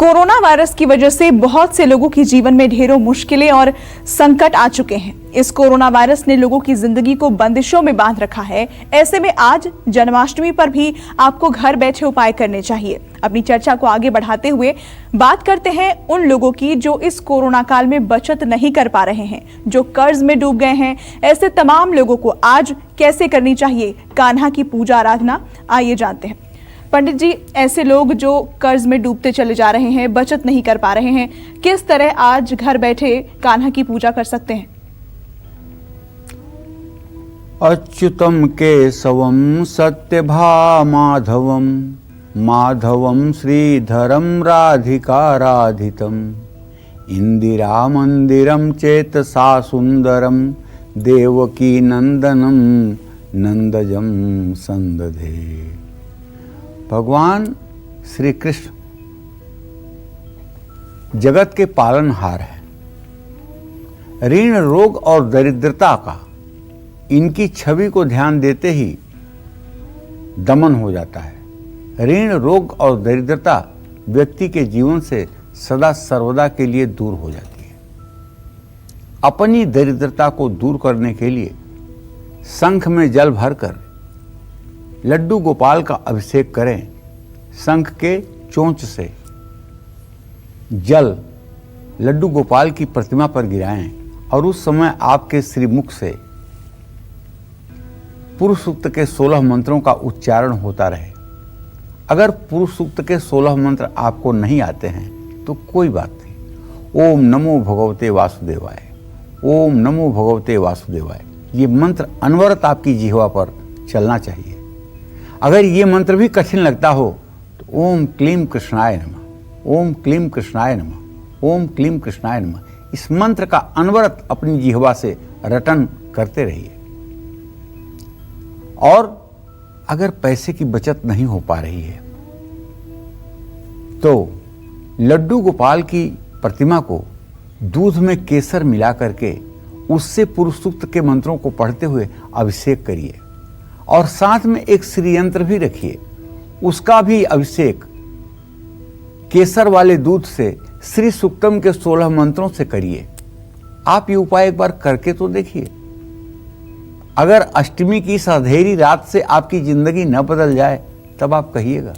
Corona virus की वजह से बहुत से लोगों के जीवन में ढेरों मुश्किलें और संकट आ चुके हैं। इस कोरोना वायरस ने लोगों की जिंदगी को बंदिशों में बांध रखा है। ऐसे में आज जन्माष्टमी पर भी आपको घर बैठे उपाय करने चाहिए। अपनी चर्चा को आगे बढ़ाते हुए बात करते हैं उन लोगों की जो इस कोरोना काल में बचत नहीं कर पा रहे हैं, जो कर्ज में डूब गए हैं। ऐसे तमाम लोगों को आज कैसे करनी चाहिए कान्हा की पूजा आराधना, आइए जानते हैं। पंडित जी, ऐसे लोग जो कर्ज में डूबते चले जा रहे हैं, बचत नहीं कर पा रहे हैं, किस तरह आज घर बैठे कान्हा की पूजा कर सकते हैं? अच्युतम केशवम सत्यभा माधवम माधवम श्रीधरम राधिकाराधितम इंदिरा मंदिरम चेतसा सुंदरम देवकी नंदनम नंदजम संदधे। भगवान श्री कृष्ण जगत के पालनहार हैं। ऋण, रोग और दरिद्रता का इनकी छवि को ध्यान देते ही दमन हो जाता है। ऋण, रोग और दरिद्रता व्यक्ति के जीवन से सदा सर्वदा के लिए दूर हो जाती है। अपनी दरिद्रता को दूर करने के लिए शंख में जल भरकर लड्डू गोपाल का अभिषेक करें। शंख के चोंच से जल लड्डू गोपाल की प्रतिमा पर गिराएं और उस समय आपके श्रीमुख से पुरुष सूक्त के 16 मंत्रों का उच्चारण होता रहे। अगर पुरुष सूक्त के 16 मंत्र आपको नहीं आते हैं तो कोई बात नहीं। ओम नमो भगवते वासुदेवाय, ओम नमो भगवते वासुदेवाय, ये मंत्र अनवरत आपकी जिह्वा पर चलना चाहिए। अगर ये मंत्र भी कठिन लगता हो तो ओम क्लीम कृष्णाय नमः, ओम क्लीम कृष्णाय नमः, ओम क्लीम कृष्णाय नमः, इस मंत्र का अनवरत अपनी जिह्वा से रटन करते रहिए। और अगर पैसे की बचत नहीं हो पा रही है तो लड्डू गोपाल की प्रतिमा को दूध में केसर मिला करके उससे पुरुष सूक्त के मंत्रों को पढ़ते हुए अभिषेक करिए और साथ में एक श्री यंत्र भी रखिए। उसका भी अभिषेक केसर वाले दूध से श्री सूक्तम के 16 मंत्रों से करिए। आप ये उपाय एक बार करके तो देखिए। अगर अष्टमी की इस अंधेरी रात से आपकी जिंदगी न बदल जाए तब आप कहिएगा।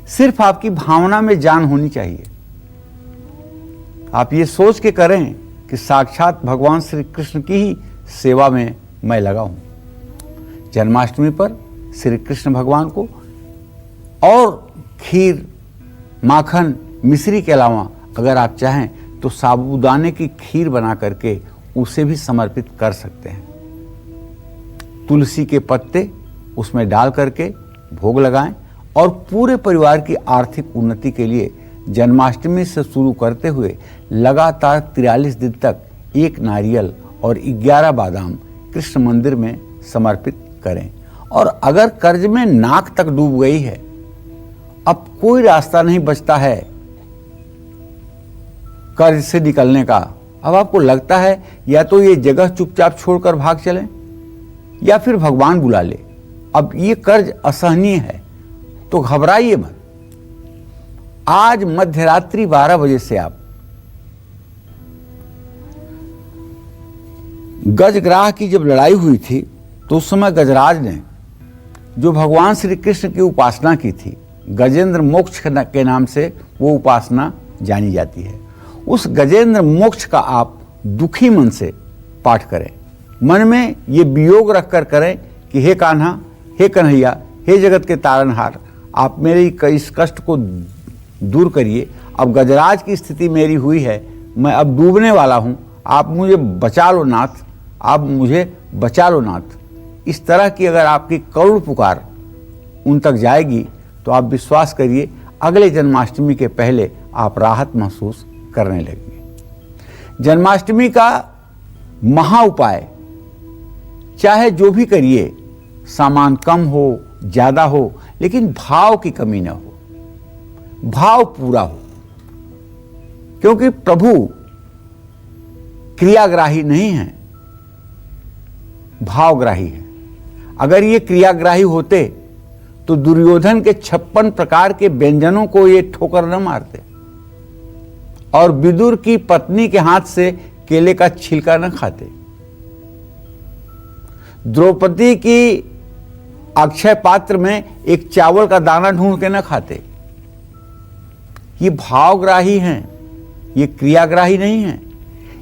सिर्फ आपकी भावना में जान होनी चाहिए। आप ये सोच के करें कि साक्षात भगवान श्री कृष्ण की ही सेवा में मैं लगा हूं। जन्माष्टमी पर श्री कृष्ण भगवान को और खीर, माखन, मिश्री के अलावा अगर आप चाहें तो साबूदाने की खीर बना करके उसे भी समर्पित कर सकते हैं। तुलसी के पत्ते उसमें डाल करके भोग लगाएं और पूरे परिवार की आर्थिक उन्नति के लिए जन्माष्टमी से शुरू करते हुए लगातार 43 दिन तक एक नारियल और 11 बादाम कृष्ण मंदिर में समर्पित करें। और अगर कर्ज में नाक तक डूब गई है, अब कोई रास्ता नहीं बचता है कर्ज से निकलने का, अब आपको लगता है या तो ये जगह चुपचाप छोड़कर भाग चलें या फिर भगवान बुला ले, अब ये कर्ज असहनीय है, तो घबराइए मत। आज मध्यरात्रि 12 बजे से आप गजग्राह की जब लड़ाई हुई थी तो उस समय गजराज ने जो भगवान श्री कृष्ण की उपासना की थी, गजेंद्र मोक्ष के नाम से वो उपासना जानी जाती है। उस गजेंद्र मोक्ष का आप दुखी मन से पाठ करें। मन में ये वियोग रखकर करें कि हे कान्हा, हे कन्हैया, हे जगत के तारनहार, आप मेरे इस कष्ट को दूर करिए। अब गजराज की स्थिति मेरी हुई है, मैं अब डूबने वाला हूं, आप मुझे बचा लो नाथ, आप मुझे बचा लो नाथ। इस तरह की अगर आपकी करुण पुकार उन तक जाएगी तो आप विश्वास करिए अगले जन्माष्टमी के पहले आप राहत महसूस करने लगेंगे। जन्माष्टमी का महा उपाय चाहे जो भी करिए, सामान कम हो ज्यादा हो, लेकिन भाव की कमी न हो, भाव पूरा हो। क्योंकि प्रभु क्रियाग्राही नहीं है, भावग्राही है। अगर ये क्रियाग्राही होते तो दुर्योधन के 56 प्रकार के व्यंजनों को ये ठोकर न मारते। और विदुर की पत्नी के हाथ से केले का छिलका न खाते, द्रौपदी की अक्षय पात्र में एक चावल का दाना ढूंढ के न खाते। ये भावग्राही हैं, ये क्रियाग्राही नहीं हैं।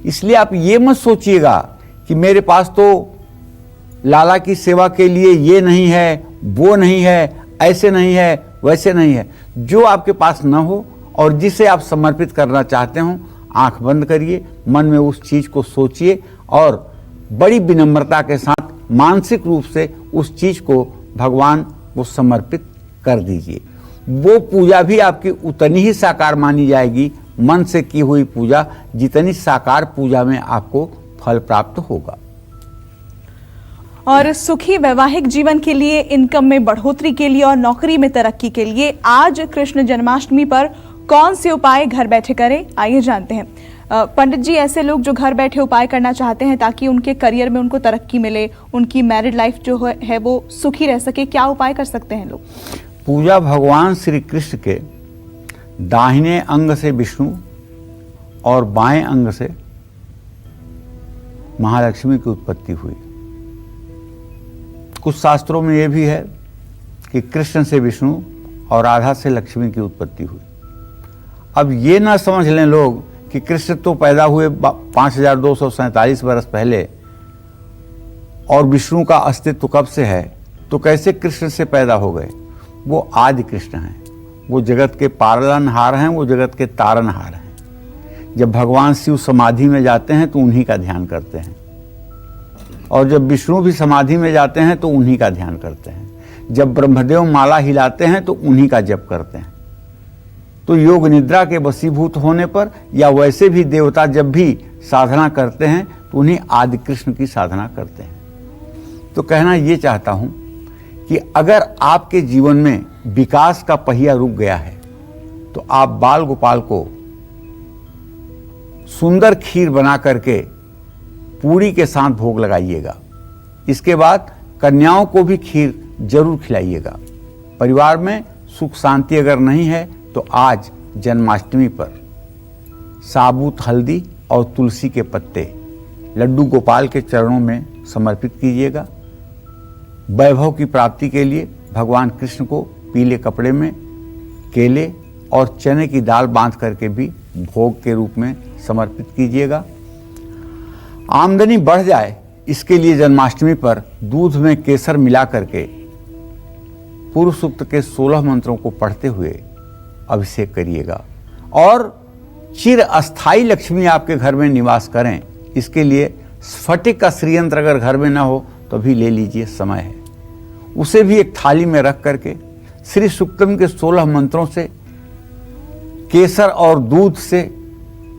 इसलिए आप ये मत सोचिएगा कि मेरे पास तो लाला की सेवा के लिए ये नहीं है, वो नहीं है, ऐसे नहीं है, वैसे नहीं है। जो आपके पास न हो और जिसे आप समर्पित करना चाहते हो, आंख बंद करिए, मन में उस चीज को सोचिए और बड़ी विनम्रता के साथ मानसिक रूप से उस चीज को भगवान को समर्पित कर दीजिए। वो पूजा भी आपकी उतनी ही साकार मानी जाएगी, मन से की हुई पूजा, जितनी साकार पूजा में आपको फल प्राप्त होगा। और सुखी वैवाहिक जीवन के लिए, इनकम में बढ़ोतरी के लिए और नौकरी में तरक्की के लिए आज कृष्ण जन्माष्टमी पर कौन से उपाय घर बैठे करें, आइए जानते हैं। पंडित जी, ऐसे लोग जो घर बैठे उपाय करना चाहते हैं ताकि उनके करियर में उनको तरक्की मिले, उनकी मैरिड लाइफ जो है वो सुखी रह सके, क्या उपाय कर सकते हैं लोग? पूजा भगवान श्री कृष्ण के दाहिने अंग से विष्णु और बाएं अंग से महालक्ष्मी की उत्पत्ति हुई। कुछ शास्त्रों में यह भी है कि कृष्ण से विष्णु और राधा से लक्ष्मी की उत्पत्ति हुई। अब ये ना समझ लें लोग कि कृष्ण तो पैदा हुए 5247 वर्ष पहले और विष्णु का अस्तित्व कब से है, तो कैसे कृष्ण से पैदा हो गए। वो आदि कृष्ण हैं, वो जगत के पालनहार हैं, वो जगत के तारनहार हैं। जब भगवान शिव समाधि में जाते हैं तो उन्हीं का ध्यान करते हैं, और जब विष्णु भी समाधि में जाते हैं तो उन्हीं का ध्यान करते हैं। जब ब्रह्मदेव माला हिलाते हैं तो उन्हीं का जप करते हैं। तो योग निद्रा के वशीभूत होने पर या वैसे भी देवता जब भी साधना करते हैं तो उन्हीं आदि कृष्ण की साधना करते हैं। तो कहना ये चाहता हूं कि अगर आपके जीवन में विकास का पहिया रुक गया है तो आप बाल गोपाल को सुंदर खीर बना करके पूरी के साथ भोग लगाइएगा। इसके बाद कन्याओं को भी खीर जरूर खिलाइएगा। परिवार में सुख शांति अगर नहीं है तो आज जन्माष्टमी पर साबुत हल्दी और तुलसी के पत्ते लड्डू गोपाल के चरणों में समर्पित कीजिएगा। वैभव की प्राप्ति के लिए भगवान कृष्ण को पीले कपड़े में केले और चने की दाल बांध करके भी भोग के रूप में समर्पित कीजिएगा। आमदनी बढ़ जाए इसके लिए जन्माष्टमी पर दूध में केसर मिला करके पूर्व सूक्त के 16 मंत्रों को पढ़ते हुए अभिषेक करिएगा। और चिर अस्थाई लक्ष्मी आपके घर में निवास करें, इसके लिए स्फटिक का श्रीयंत्र अगर घर में ना हो तो भी ले लीजिए, समय है। उसे भी एक थाली में रख करके श्री सूक्तम के 16 मंत्रों से, केसर और दूध से,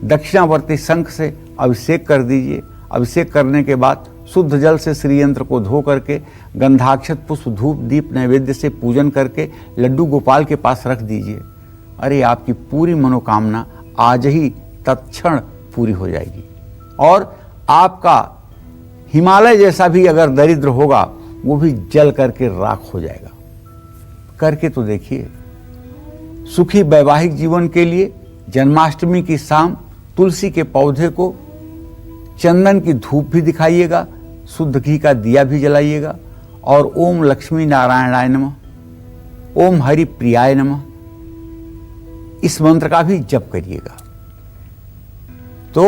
दक्षिणावर्ती शंख से अभिषेक कर दीजिए। अभिषेक करने के बाद शुद्ध जल से श्रीयंत्र को धो करके गंधाक्षत पुष्प धूप दीप नैवेद्य से पूजन करके लड्डू गोपाल के पास रख दीजिए। अरे आपकी पूरी मनोकामना आज ही तत्क्षण पूरी हो जाएगी। और आपका हिमालय जैसा भी अगर दरिद्र होगा वो भी जल करके राख हो जाएगा। करके तो देखिए। सुखी वैवाहिक जीवन के लिए जन्माष्टमी की शाम तुलसी के पौधे को चंदन की धूप भी दिखाइएगा, शुद्ध घी का दिया भी जलाइएगा और ओम लक्ष्मी नारायणाय नमः, ओम हरि प्रियाय नमः, इस मंत्र का भी जप करिएगा। तो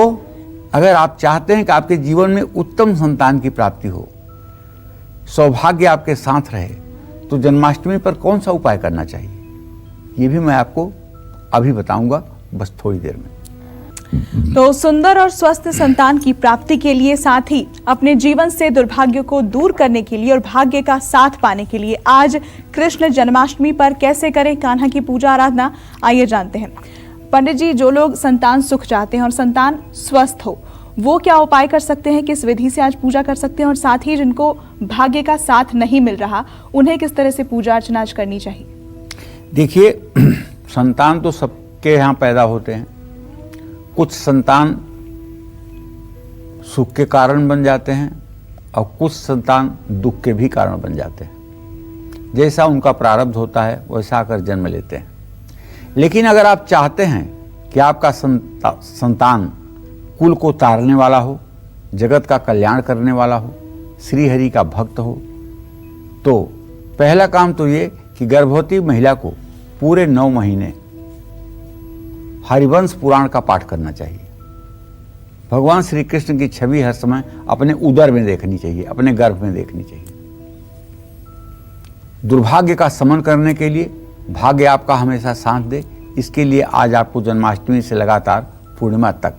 अगर आप चाहते हैं कि आपके जीवन में उत्तम संतान की प्राप्ति हो, सौभाग्य आपके साथ रहे, तो जन्माष्टमी पर कौन सा उपाय करना चाहिए ये भी मैं आपको अभी बताऊंगा, बस थोड़ी देर में। तो सुंदर और स्वस्थ संतान की प्राप्ति के लिए, साथ ही अपने जीवन से दुर्भाग्य को दूर करने के लिए और भाग्य का साथ पाने के लिए आज कृष्ण जन्माष्टमी पर कैसे करें कान्हा की पूजा आराधना, आइए जानते हैं। पंडित जी, जो लोग संतान सुख चाहते हैं और संतान स्वस्थ हो, वो क्या उपाय कर सकते हैं, किस विधि से आज पूजा कर सकते हैं, और साथ ही जिनको भाग्य का साथ नहीं मिल रहा उन्हें किस तरह से पूजा अर्चना आज करनी चाहिए? देखिए, संतान तो सबके यहाँ पैदा होते हैं। कुछ संतान सुख के कारण बन जाते हैं और कुछ संतान दुख के भी कारण बन जाते हैं। जैसा उनका प्रारब्ध होता है वैसा आकर जन्म लेते हैं। लेकिन अगर आप चाहते हैं कि आपका संतान कुल को तारने वाला हो, जगत का कल्याण करने वाला हो, श्री हरि का भक्त हो, तो पहला काम तो ये कि गर्भवती महिला को पूरे 9 महीने हरिवंश पुराण का पाठ करना चाहिए। भगवान श्री कृष्ण की छवि हर समय अपने उदर में देखनी चाहिए, अपने गर्भ में देखनी चाहिए। दुर्भाग्य का शमन करने के लिए भाग्य आपका हमेशा साथ दे, इसके लिए आज आपको जन्माष्टमी से लगातार पूर्णिमा तक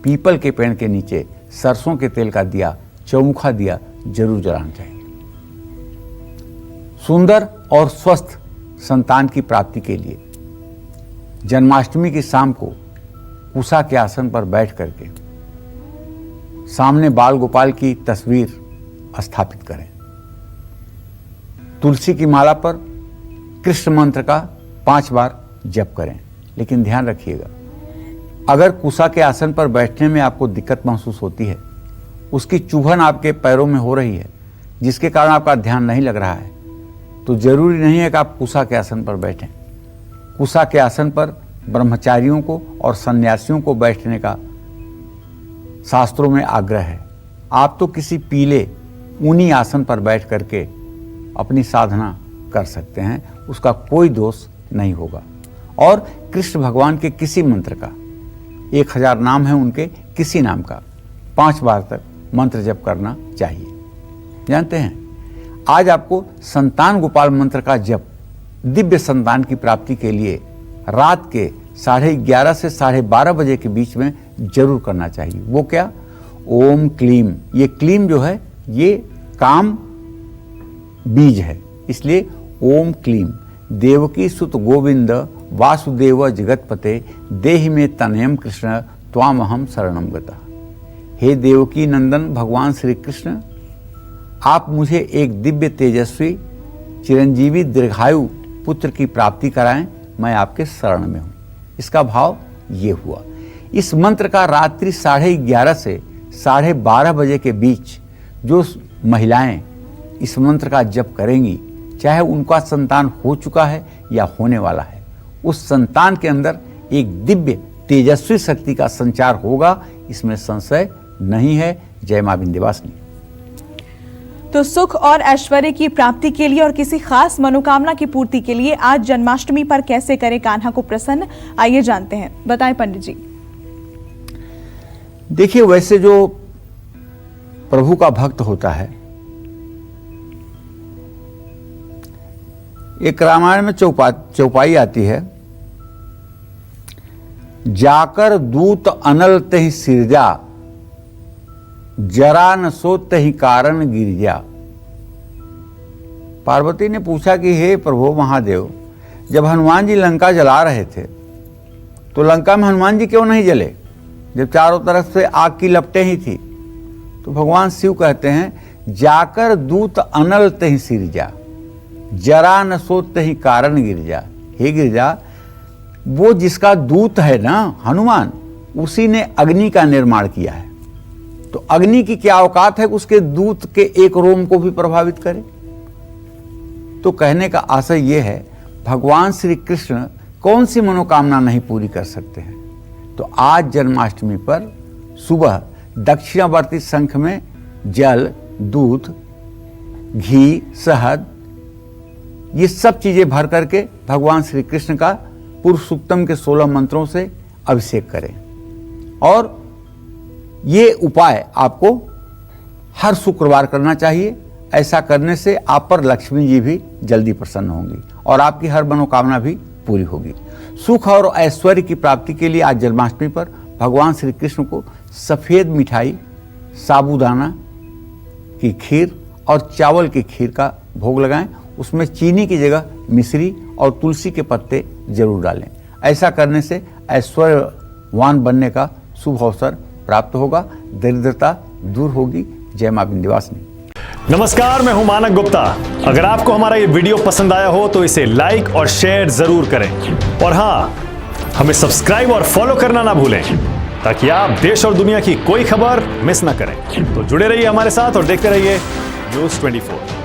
पीपल के पेड़ के नीचे सरसों के तेल का दिया, चौमुखा दिया जरूर जलाना चाहिए। सुंदर और स्वस्थ संतान की प्राप्ति के लिए जन्माष्टमी की शाम को उषा के आसन पर बैठ करके सामने बाल गोपाल की तस्वीर स्थापित करें। तुलसी की माला पर कृष्ण मंत्र का 5 बार जप करें। लेकिन ध्यान रखिएगा, अगर कुशा के आसन पर बैठने में आपको दिक्कत महसूस होती है, उसकी चुभन आपके पैरों में हो रही है, जिसके कारण आपका ध्यान नहीं लग रहा है, तो जरूरी नहीं है कि आप कुशा के आसन पर बैठें। कुशा के आसन पर ब्रह्मचारियों को और सन्यासियों को बैठने का शास्त्रों में आग्रह है। आप तो किसी पीले ऊनी आसन पर बैठ करके अपनी साधना कर सकते हैं, उसका कोई दोष नहीं होगा। और कृष्ण भगवान के किसी मंत्र का 1000 नाम है उनके, किसी नाम का 5 बार तक मंत्र जप करना चाहिए। जानते हैं, आज आपको संतान गोपाल मंत्र का जप दिव्य संतान की प्राप्ति के लिए रात के 11:30 से 12:30 बजे के बीच में जरूर करना चाहिए। वो क्या? ओम क्लीम। ये क्लीम जो है ये काम बीज है, इसलिए ओम क्लीम देवकी सुत गोविंद वासुदेव जगतपते देहि में तनयम कृष्ण त्वामहम शरणम गता। हे देवकी नंदन भगवान श्री कृष्ण, आप मुझे एक दिव्य तेजस्वी चिरंजीवी दीर्घायु पुत्र की प्राप्ति कराएं, मैं आपके शरण में हूं। इसका भाव ये हुआ। इस मंत्र का रात्रि 11:30 से 12:30 बजे के बीच जो महिलाएं इस मंत्र का जप करेंगी, चाहे उनका संतान हो चुका है या होने वाला है, उस संतान के अंदर एक दिव्य तेजस्वी शक्ति का संचार होगा, इसमें संशय नहीं है। जय मां विंध्यवासिनी। तो सुख और ऐश्वर्य की प्राप्ति के लिए और किसी खास मनोकामना की पूर्ति के लिए आज जन्माष्टमी पर कैसे करें कान्हा को प्रसन्न, आइए जानते हैं। बताएं पंडित जी। देखिए, वैसे जो प्रभु का भक्त होता है, एक रामायण में चौपाई आती है, जाकर दूत अनल तहि सिरजा, जरा न सो तहि कारण गिरजा। पार्वती ने पूछा कि हे प्रभु महादेव, जब हनुमान जी लंका जला रहे थे तो लंका में हनुमान जी क्यों नहीं जले, जब चारों तरफ से आग की लपटें ही थी? तो भगवान शिव कहते हैं, जाकर दूत अनल तहि सिरजा, जरा न सोत ही कारण गिरजा। हे गिरजा, वो जिसका दूत है ना हनुमान, उसी ने अग्नि का निर्माण किया है, तो अग्नि की क्या औकात है कि उसके दूत के एक रोम को भी प्रभावित करे? तो कहने का आशय यह है, भगवान श्री कृष्ण कौन सी मनोकामना नहीं पूरी कर सकते हैं। तो आज जन्माष्टमी पर सुबह दक्षिणावर्ती शंख में जल, दूध, घी, शहद, ये सब चीजें भर करके भगवान श्री कृष्ण का पुरुषोत्तम के 16 मंत्रों से अभिषेक करें। और ये उपाय आपको हर शुक्रवार करना चाहिए। ऐसा करने से आप पर लक्ष्मी जी भी जल्दी प्रसन्न होंगी और आपकी हर मनोकामना भी पूरी होगी। सुख और ऐश्वर्य की प्राप्ति के लिए आज जन्माष्टमी पर भगवान श्री कृष्ण को सफेद मिठाई, साबूदाना की खीर और चावल की खीर का भोग लगाएं। उसमें चीनी की जगह मिश्री और तुलसी के पत्ते जरूर डालें। ऐसा करने से ऐश्वर्यवान बनने का शुभ अवसर प्राप्त होगा, दरिद्रता दूर होगी। जय मां विंध्यवासिनी। नमस्कार, मैं हूं मानक गुप्ता। अगर आपको हमारा ये वीडियो पसंद आया हो तो इसे लाइक और शेयर जरूर करें, और हां, हमें सब्सक्राइब और फॉलो करना ना भूलें ताकि आप देश और दुनिया की कोई खबर मिस ना करें। तो जुड़े रहिए हमारे साथ और देखते रहिए News 24।